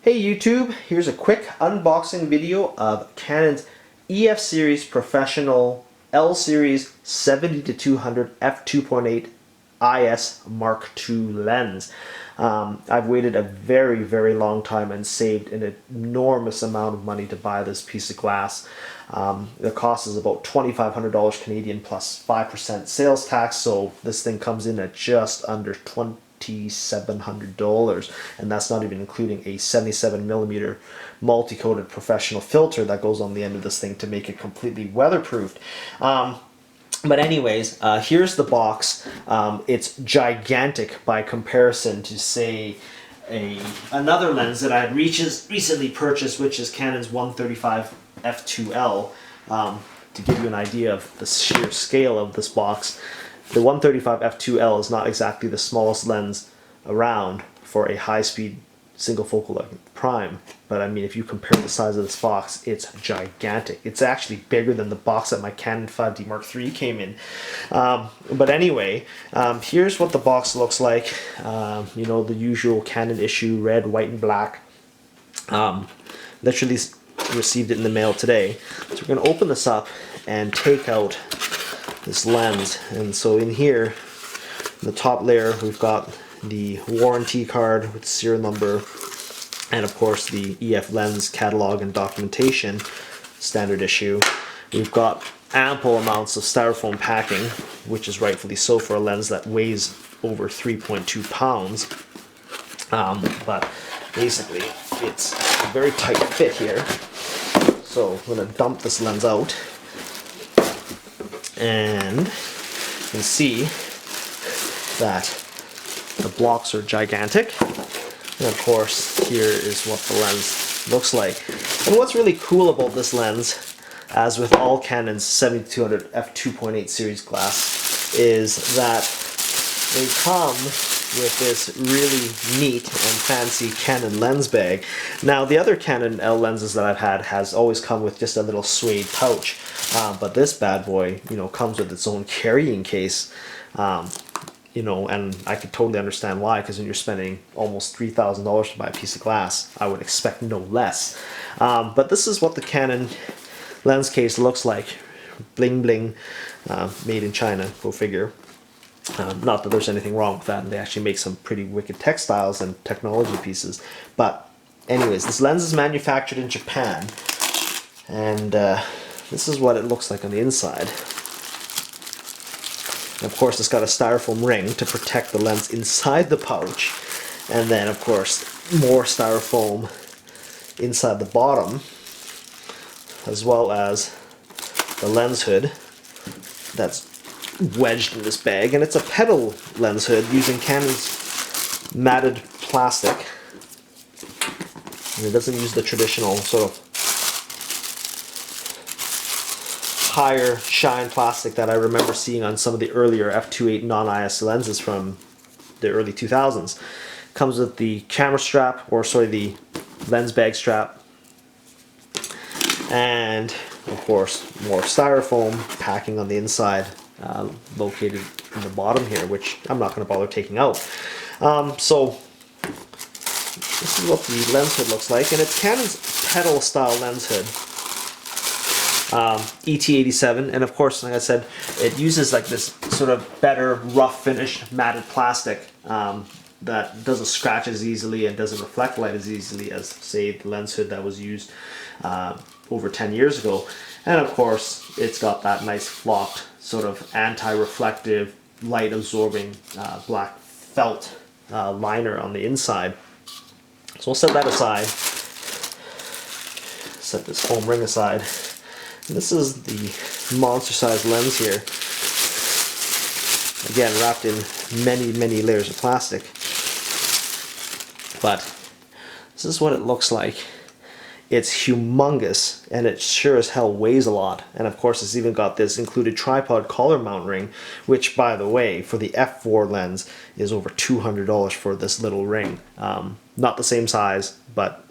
Hey YouTube, here's a quick unboxing video of Canon's EF Series Professional L Series 70-200 f2.8 IS Mark II lens. I've waited a very long time and saved an enormous amount of money to buy this piece of glass. The cost is about $2,500 Canadian plus 5% sales tax, so this thing comes in at just under $2,700, and that's not even including a 77mm multi-coated professional filter that goes on the end of this thing to make it completely weatherproofed. But anyways, here's the box. It's gigantic by comparison to, say, another lens that I had recently purchased, which is Canon's 135 f2L. To give you an idea of the sheer scale of this box, the 135 f2L is not exactly the smallest lens around for a high-speed single focal length prime, but I mean, if you compare the size of this box, it's gigantic. It's actually bigger than the box that my Canon 5D Mark III came in. But anyway, here's what the box looks like. You know, the usual Canon issue, red, white, and black. Literally received it in the mail today. So we're going to open this up and take out this lens. And so in here, in the top layer, we've got the warranty card with serial number, and of course the EF lens catalog and documentation, standard issue. We've got ample amounts of styrofoam packing, which is rightfully so for a lens that weighs over 3.2 pounds. But basically it's a very tight fit here. So I'm going to dump this lens out, and you can see that the blocks are gigantic, and of course here is what the lens looks like. And what's really cool about this lens, as with all Canon's 70-200 f2.8 series glass, is that they come with this really neat and fancy Canon lens bag. Now, the other Canon L lenses that I've had has always come with just a little suede pouch, but this bad boy, you know, comes with its own carrying case. You know, and I could totally understand why, because when you're spending almost $3,000 to buy a piece of glass, I would expect no less. But this is what the Canon lens case looks like. Bling bling, made in China, go figure. Not that there's anything wrong with that, and they actually make some pretty wicked textiles and technology pieces. But anyways, this lens is manufactured in Japan, and this is what it looks like on the inside. And of course, it's got a styrofoam ring to protect the lens inside the pouch, and then of course more styrofoam inside the bottom, as well as the lens hood that's wedged in this bag. And it's a pedal lens hood using Canon's matted plastic, and it doesn't use the traditional sort of higher shine plastic that I remember seeing on some of the earlier f2.8 non-IS lenses from the early 2000s. Comes with the camera strap, or sorry, the lens bag strap, and of course more styrofoam packing on the inside, located in the bottom here, which I'm not going to bother taking out. So this is what the lens hood looks like, and it's Canon's pedal style lens hood. ET87, and of course, like I said, it uses like this sort of better rough finished matted plastic that doesn't scratch as easily and doesn't reflect light as easily as, say, the lens hood that was used over 10 years ago. And of course, it's got that nice flocked sort of anti-reflective, light absorbing black felt liner on the inside. So we'll set that aside, set this foam ring aside. And this is the monster sized lens here, again wrapped in many layers of plastic. But this is what it looks like. It's humongous, and it sure as hell weighs a lot. And of course, it's even got this included tripod collar mount ring, which, by the way, for the F4 lens is over $200 for this little ring. Not the same size, but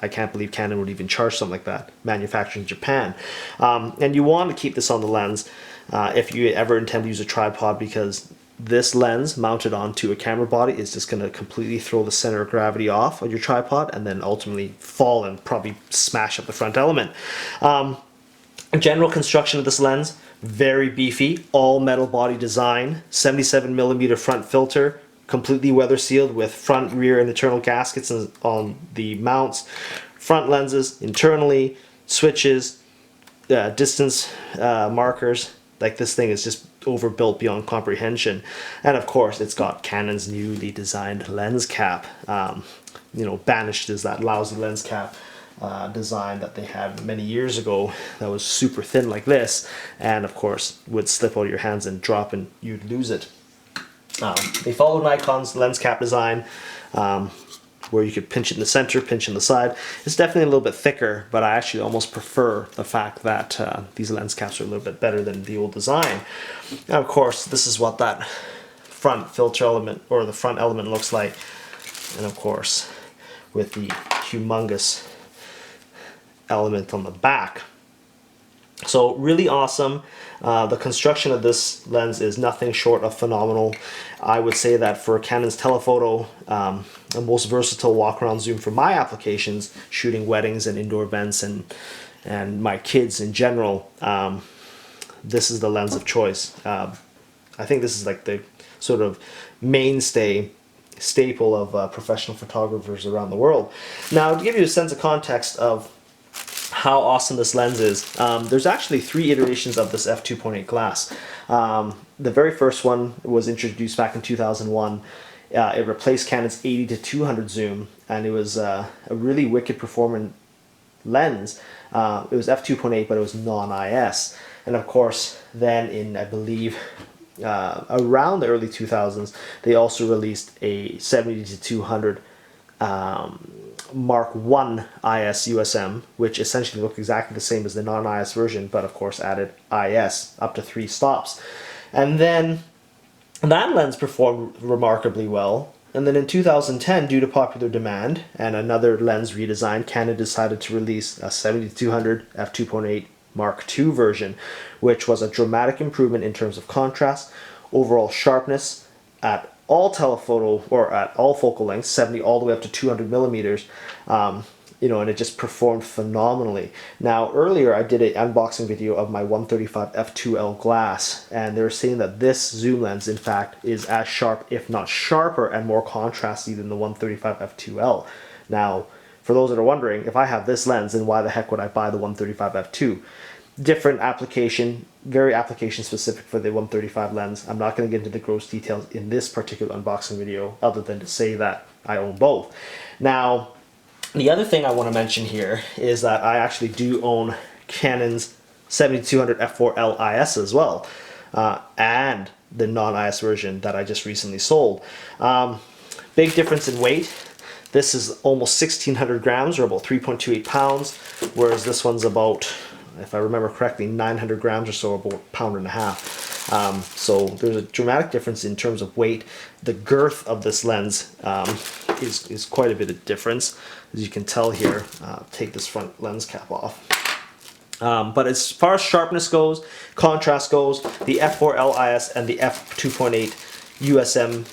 I can't believe Canon would even charge something like that, manufactured in Japan. And you want to keep this on the lens if you ever intend to use a tripod, because this lens mounted onto a camera body is just going to completely throw the center of gravity off on your tripod and then ultimately fall and probably smash up the front element. General construction of this lens, very beefy, all metal body design, 77mm front filter, completely weather sealed with front, rear, and internal gaskets on the mounts, front lenses internally, switches, distance markers. Like, this thing is just overbuilt beyond comprehension. And of course it's got Canon's newly designed lens cap. You know, banished is that lousy lens cap design that they had many years ago that was super thin like this, and of course would slip out of your hands and drop and you'd lose it. They followed Nikon's lens cap design, where you could pinch it in the center, pinch in the side. It's definitely a little bit thicker, but I actually almost prefer the fact that these lens caps are a little bit better than the old design. Now, of course, this is what that front filter element, or the front element, looks like. And of course, with the humongous element on the back. So really awesome. The construction of this lens is nothing short of phenomenal. I would say that for Canon's telephoto, the most versatile walk-around zoom for my applications, shooting weddings and indoor events and my kids in general, this is the lens of choice. I think this is like the sort of staple of professional photographers around the world. Now, to give you a sense of context of how awesome this lens is, there's actually 3 iterations of this f2.8 glass. The very first one was introduced back in 2001. It replaced Canon's 80-200 zoom, and it was a really wicked performant lens. It was f2.8, but it was non-IS. And of course, then in, I believe, around the early 2000s, they also released a 70-200 Mark I IS USM, which essentially looked exactly the same as the non-IS version, but of course added IS up to 3 stops. And then that lens performed remarkably well. And then in 2010, due to popular demand and another lens redesign, Canon decided to release a 70-200 f2.8 Mark II version, which was a dramatic improvement in terms of contrast, overall sharpness at all telephoto, or at all focal lengths, 70 all the way up to 200 millimeters, you know, and it just performed phenomenally. Now, earlier I did an unboxing video of my 135 f2L glass, and they're saying that this zoom lens, in fact, is as sharp, if not sharper, and more contrasty than the 135 f2L. Now, for those that are wondering, if I have this lens, then why the heck would I buy the 135 f2? Different application, very application specific for the 135 lens. I'm not going to get into the gross details in this particular unboxing video, other than to say that I own both. Now, the other thing I want to mention here is that I actually do own Canon's 70-200 F4L IS as well, and the non-IS version that I just recently sold. Big difference in weight. This is almost 1,600 grams, or about 3.28 pounds, whereas this one's about, if I remember correctly, 900 grams or so, about 1.5 pounds. So there's a dramatic difference in terms of weight. The girth of this lens is quite a bit of difference, as you can tell here. Take this front lens cap off. But as far as sharpness goes, contrast goes, the F4L IS and the f2.8 USM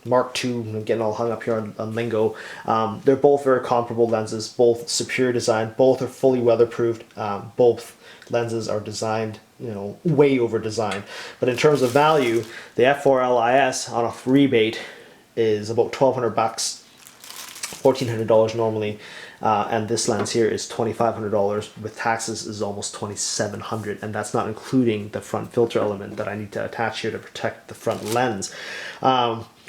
Mark II, I'm getting all hung up here on lingo. They're both very comparable lenses, both superior design, both are fully weatherproofed, both lenses are designed, you know, way over designed. But in terms of value, the F4L IS on a rebate is about $1,200, $1,400 normally, and this lens here is $2,500. With taxes is almost $2,700, and that's not including the front filter element that I need to attach here to protect the front lens.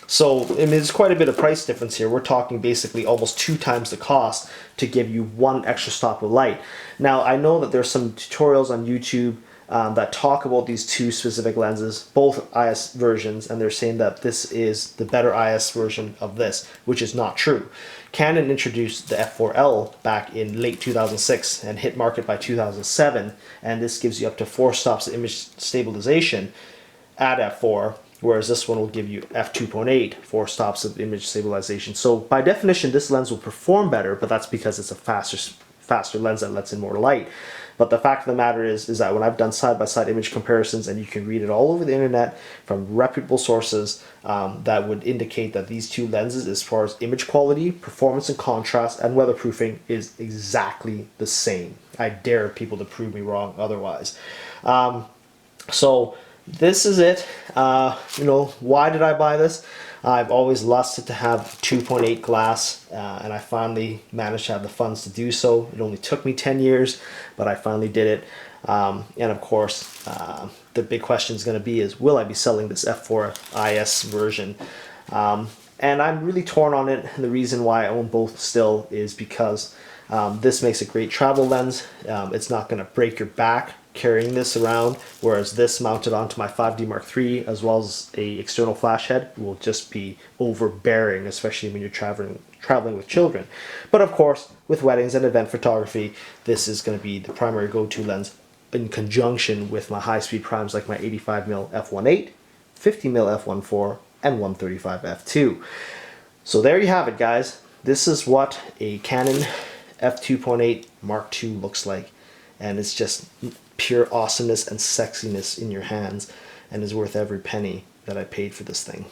So, I mean, there's quite a bit of price difference here. We're talking basically almost 2 times the cost to give you 1 extra stop of light. Now, I know that there's some tutorials on YouTube that talk about these 2 specific lenses, both IS versions, and they're saying that this is the better IS version of this, which is not true. Canon introduced the F4L back in late 2006 and hit market by 2007, and this gives you up to 4 stops of image stabilization at f4, whereas this one will give you f2.8, 4 stops of image stabilization. So by definition, this lens will perform better, but that's because it's a faster lens that lets in more light. But the fact of the matter is that when I've done side-by-side image comparisons, and you can read it all over the internet from reputable sources that would indicate that these two lenses, as far as image quality, performance and contrast, and weatherproofing, is exactly the same. I dare people to prove me wrong otherwise. So this is it. You know, why did I buy this? I've always lusted to have 2.8 glass, and I finally managed to have the funds to do so. It only took me 10 years, but I finally did it. And of course, the big question is going to be is, will I be selling this F4L IS version? And I'm really torn on it. And the reason why I own both still is because this makes a great travel lens. It's not going to break your back carrying this around, whereas this mounted onto my 5D Mark III as well as a external flash head will just be overbearing, especially when you're traveling with children. But of course, with weddings and event photography, this is going to be the primary go-to lens in conjunction with my high-speed primes like my 85mm f1.8, 50mm f1.4, and 135 f2. So there you have it, guys. This is what a Canon f2.8 Mark II looks like, and it's just pure awesomeness and sexiness in your hands, and is worth every penny that I paid for this thing.